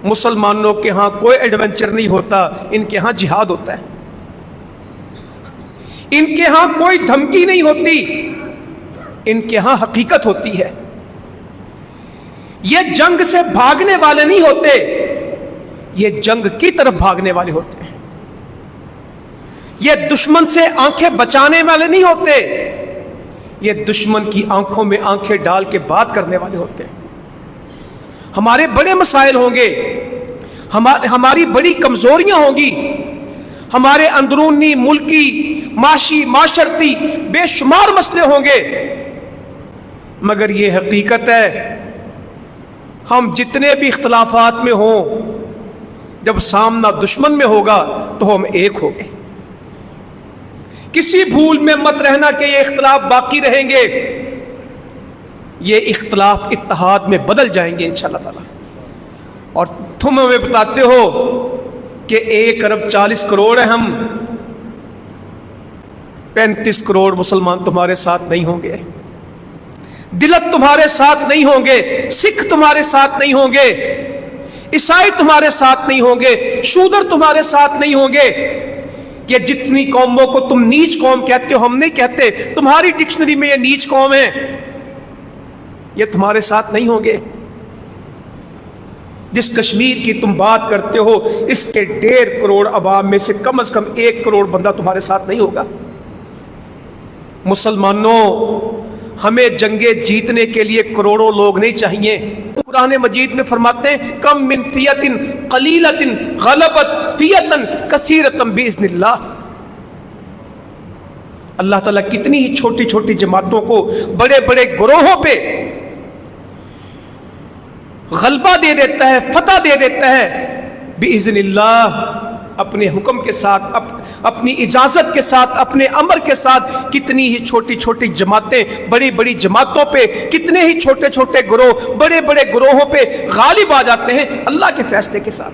मुसलमानों के यहाँ कोई एडवेंचर नहीं होता, इनके यहाँ जिहाद होता है। इनके यहाँ कोई धमकी नहीं होती, इनके यहाँ हकीकत होती है। ये जंग से भागने वाले नहीं होते, ये जंग की तरफ भागने वाले होते हैं। ये दुश्मन से आंखें बचाने वाले नहीं होते, ये दुश्मन की आंखों में आंखें डाल के बात करने वाले होते हैं। हमारे बड़े मसाइल होंगे, हमारी बड़ी कमजोरियां होंगी, हमारे अंदरूनी मुल्की माशी माशरती बेशुमार मसले होंगे, मगर ये हकीकत है हम जितने भी इख्तलाफात में हों, जब सामना दुश्मन में होगा तो हम एक होंगे। किसी भूल में मत रहना कि ये इख्तलाफ बाकी रहेंगे, ये इख्तलाफ इत्तेहाद में बदल जाएंगे इंशाअल्लाह ताला। और तुम हमें बताते हो कि 1 अरब 40 करोड़ है, हम 35 करोड़ मुसलमान तुम्हारे साथ नहीं होंगे, दिलत तुम्हारे साथ नहीं होंगे, सिख तुम्हारे साथ नहीं होंगे, ईसाई तुम्हारे साथ नहीं होंगे, शूदर तुम्हारे साथ नहीं होंगे। ये जितनी कौमों को तुम नीच कौम कहते हो, हम नहीं कहते, तुम्हारी डिक्शनरी में ये नीच कौम है, ये तुम्हारे साथ नहीं होंगे। जिस कश्मीर की तुम बात करते हो, इसके 1.5 करोड़ अवाम में से कम 1 करोड़ बंदा तुम्हारे साथ नहीं होगा। मुसलमानों, हमें जंगे जीतने के लिए करोड़ों लोग नहीं चाहिए। कुरान मजीद में फरमाते हैं, कम मिन फियतिन कलीलतिन गलबत फियतन कसीरतन बिइज़्निल्लाह। अल्लाह ताला कितनी ही छोटी छोटी जमातों को बड़े बड़े गिरोहों पे गलबा दे देता है, फतह दे देता है बिइज़्निल्लाह, अपने हुक्म के साथ, अपनी इजाजत के साथ, अपने अमर के साथ। कितनी ही छोटी छोटी जमातें बड़ी बड़ी जमातों पे, कितने ही छोटे छोटे गिरोह बड़े बड़े गिरोहों पे गालिब आ जाते हैं अल्लाह के फैसले के साथ।